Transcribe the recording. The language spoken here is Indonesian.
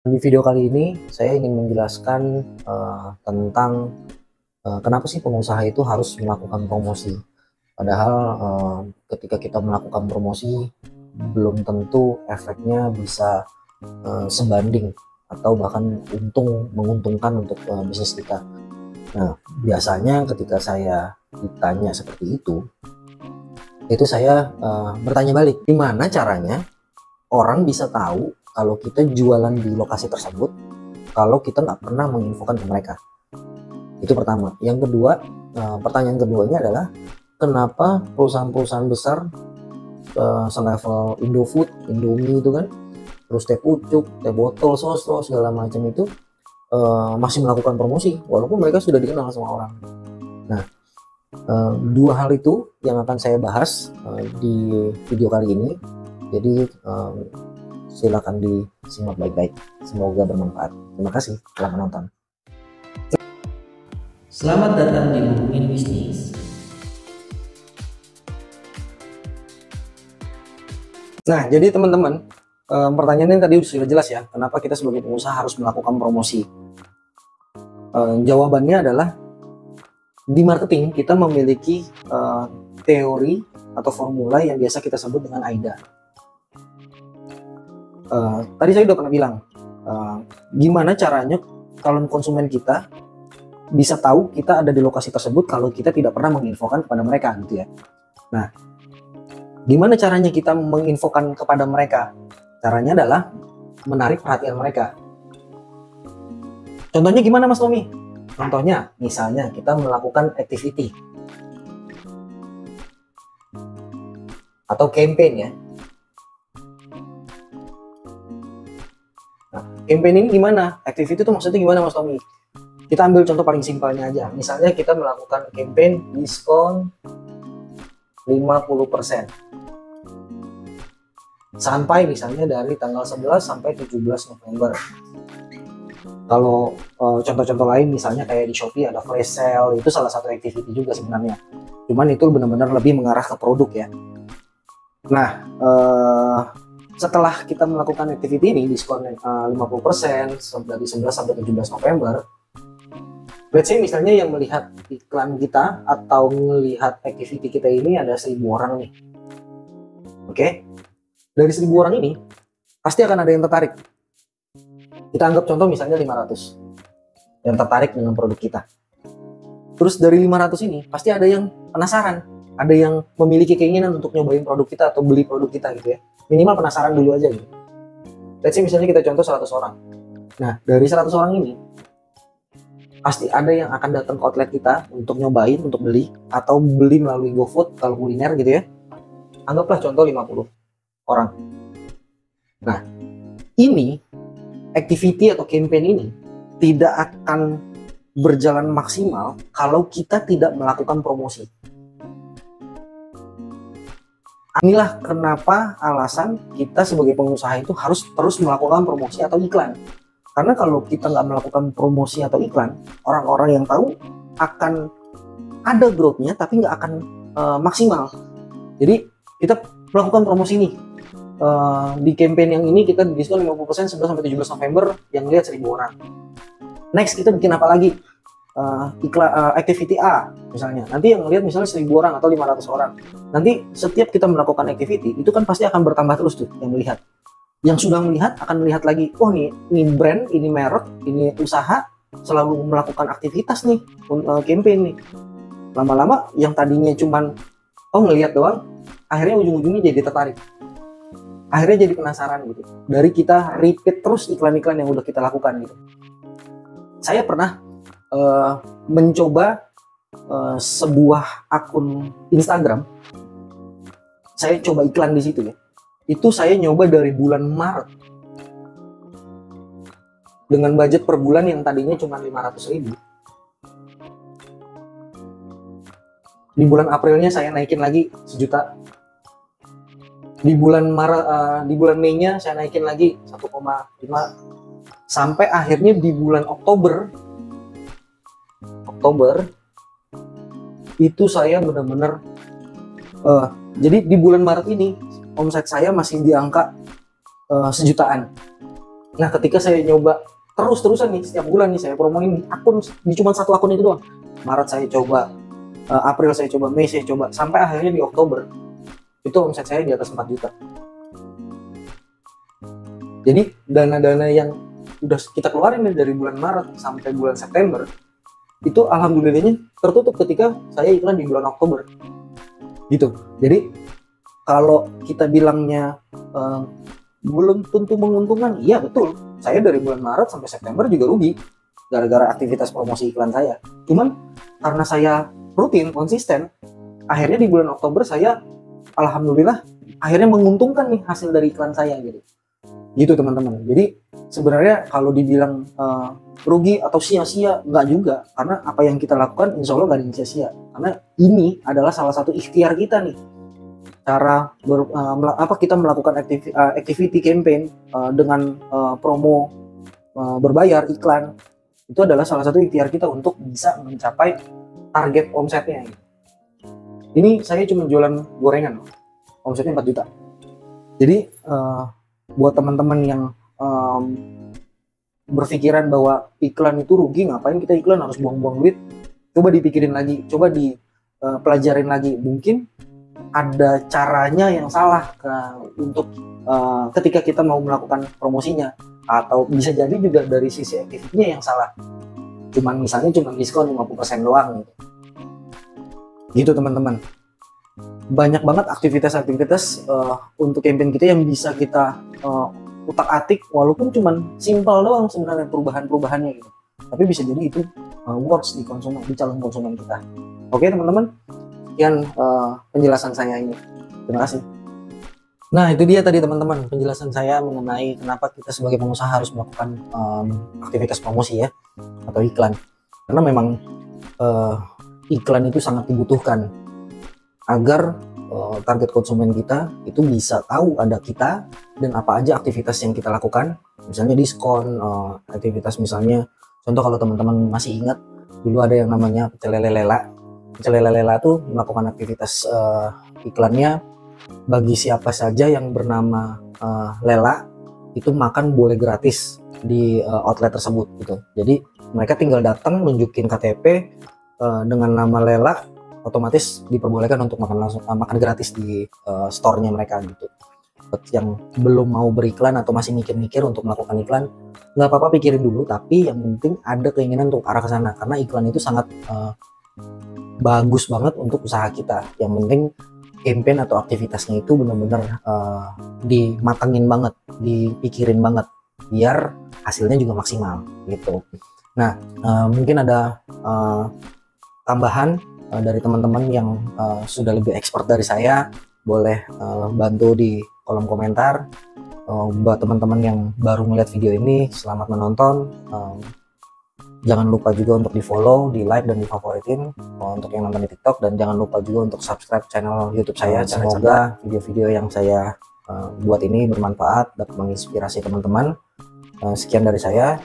Di video kali ini saya ingin menjelaskan tentang kenapa sih pengusaha itu harus melakukan promosi. Padahal ketika kita melakukan promosi belum tentu efeknya bisa sebanding atau bahkan menguntungkan untuk bisnis kita. Nah, biasanya ketika saya ditanya seperti itu saya bertanya balik, gimana caranya orang bisa tahu kalau kita jualan di lokasi tersebut kalau kita nggak pernah menginfokan ke mereka. Itu pertama. Yang kedua, pertanyaan keduanya adalah kenapa perusahaan-perusahaan besar selevel Indofood, Indomie itu kan, terus teh pucuk, teh botol, sosro segala macam itu masih melakukan promosi walaupun mereka sudah dikenal sama orang. Nah, dua hal itu yang akan saya bahas di video kali ini. Jadi silakan disimak baik-baik. Semoga bermanfaat. Terima kasih telah menonton. Selamat datang di Ngomongin Bisnis. Nah, jadi teman-teman, pertanyaannya tadi sudah jelas ya, kenapa kita sebagai pengusaha harus melakukan promosi? Jawabannya adalah di marketing kita memiliki teori atau formula yang biasa kita sebut dengan AIDA. Tadi saya udah pernah bilang, gimana caranya kalau konsumen kita bisa tahu kita ada di lokasi tersebut kalau kita tidak pernah menginfokan kepada mereka gitu ya. Nah, gimana caranya kita menginfokan kepada mereka? Caranya adalah menarik perhatian mereka. Contohnya gimana Mas Tommy? Contohnya misalnya kita melakukan activity atau campaign ya. Nah, campaign ini gimana? Activity itu maksudnya gimana Mas Tommy? Kita ambil contoh paling simpelnya aja. Misalnya kita melakukan campaign diskon 50%. Sampai misalnya dari tanggal 11 sampai 17 November. Kalau contoh-contoh lain misalnya kayak di Shopee ada flash sale, itu salah satu activity juga sebenarnya. Cuman itu benar-benar lebih mengarah ke produk ya. Nah, setelah kita melakukan activity ini diskon 50% dari 11 sampai 17 November, let's say misalnya yang melihat iklan kita atau melihat activity kita ini ada 1000 orang nih. Oke, dari 1000 orang ini pasti akan ada yang tertarik. Kita anggap contoh misalnya 500 yang tertarik dengan produk kita. Terus dari 500 ini pasti ada yang penasaran, ada yang memiliki keinginan untuk nyobain produk kita atau beli produk kita gitu ya. Minimal penasaran dulu aja gitu. Let's say misalnya kita contoh 100 orang. Nah, dari 100 orang ini pasti ada yang akan datang ke outlet kita untuk nyobain, untuk beli, atau beli melalui GoFood kalau kuliner gitu ya. Anggaplah contoh 50 orang. Nah, ini activity atau campaign ini tidak akan berjalan maksimal kalau kita tidak melakukan promosi. Inilah kenapa alasan kita sebagai pengusaha itu harus terus melakukan promosi atau iklan. Karena kalau kita nggak melakukan promosi atau iklan, orang-orang yang tahu akan ada growth-nya tapi nggak akan maksimal. Jadi kita melakukan promosi nih. Di campaign yang ini kita diskon 50% 11 sampai 17 November yang lihat 1000 orang. Next kita bikin apa lagi? Activity A misalnya. Nanti yang lihat misalnya 1000 orang atau 500 orang. Nanti setiap kita melakukan activity itu kan pasti akan bertambah terus tuh yang melihat. Yang sudah melihat akan melihat lagi, oh ini brand, ini merek, ini usaha selalu melakukan aktivitas nih, campaign nih. Lama-lama yang tadinya cuman ngelihat doang, akhirnya ujung-ujungnya jadi tertarik. Akhirnya jadi penasaran gitu. Dari kita repeat terus iklan-iklan yang udah kita lakukan gitu. Saya pernah mencoba sebuah akun Instagram. Saya coba iklan di situ ya. Itu saya nyoba dari bulan Maret. Dengan budget per bulan yang tadinya cuma 500.000. Di bulan Aprilnya saya naikin lagi 1 juta. Di bulan Mei-nya saya naikin lagi 1,5 sampai akhirnya di bulan Oktober itu saya benar-benar jadi di bulan Maret ini omset saya masih di angka 1 jutaan. Nah, ketika saya nyoba terus-terusan nih, setiap bulan nih saya promoin akun, di cuma satu akun itu doang. Maret saya coba, April saya coba, Mei saya coba, sampai akhirnya di Oktober itu omset saya di atas 4 juta. Jadi dana-dana yang udah kita keluarin dari bulan Maret sampai bulan September itu alhamdulillahnya tertutup ketika saya iklan di bulan Oktober gitu. Jadi kalau kita bilangnya belum tentu menguntungkan, iya betul, saya dari bulan Maret sampai September juga rugi gara-gara aktivitas promosi iklan saya. Cuman karena saya rutin konsisten, akhirnya di bulan Oktober saya alhamdulillah akhirnya menguntungkan nih hasil dari iklan saya gitu teman-teman. Jadi sebenarnya kalau dibilang rugi atau sia-sia, enggak juga, karena apa yang kita lakukan insya Allah gak ada yang sia-sia, karena ini adalah salah satu ikhtiar kita nih, cara kita melakukan activity campaign dengan promo berbayar iklan. Itu adalah salah satu ikhtiar kita untuk bisa mencapai target omsetnya. Ini saya cuma jualan gorengan, omsetnya 4 juta. Jadi buat teman-teman yang berpikiran bahwa iklan itu rugi, ngapain kita iklan, harus buang-buang duit, coba dipikirin lagi, coba dipelajarin lagi. Mungkin ada caranya yang salah untuk ketika kita mau melakukan promosinya, atau bisa jadi juga dari sisi aktivitasnya yang salah. Misalnya cuma diskon 50% doang gitu teman-teman. Banyak banget aktivitas-aktivitas untuk campaign kita yang bisa kita utak-atik, walaupun cuman simpel doang sebenarnya perubahan-perubahannya gitu, tapi bisa jadi itu works di calon konsumen kita. Oke teman-teman, sekian penjelasan saya ini, terima kasih. Nah itu dia tadi teman-teman penjelasan saya mengenai kenapa kita sebagai pengusaha harus melakukan aktivitas promosi ya, atau iklan, karena memang iklan itu sangat dibutuhkan agar target konsumen kita itu bisa tahu ada kita dan apa aja aktivitas yang kita lakukan, misalnya diskon, aktivitas misalnya, contoh kalau teman-teman masih ingat dulu ada yang namanya pecel lele lela. Pecel lele lela tuh melakukan aktivitas iklannya, bagi siapa saja yang bernama Lela itu makan boleh gratis di outlet tersebut gitu. Jadi mereka tinggal datang nunjukin KTP dengan nama Lela, otomatis diperbolehkan untuk makan gratis di store-nya mereka gitu. Buat yang belum mau beriklan atau masih mikir-mikir untuk melakukan iklan, nggak apa-apa, pikirin dulu, tapi yang penting ada keinginan untuk arah ke sana, karena iklan itu sangat bagus banget untuk usaha kita. Yang penting campaign atau aktivitasnya itu benar-benar dimatengin banget, dipikirin banget, biar hasilnya juga maksimal gitu. Nah mungkin ada tambahan dari teman-teman yang sudah lebih expert dari saya, boleh bantu di kolom komentar. Buat teman-teman yang baru melihat video ini, selamat menonton. Jangan lupa juga untuk di follow, di like, dan di favoritin untuk yang nonton di TikTok, dan jangan lupa juga untuk subscribe channel YouTube saya. Semoga video-video yang saya buat ini bermanfaat, dapat menginspirasi teman-teman. Sekian dari saya.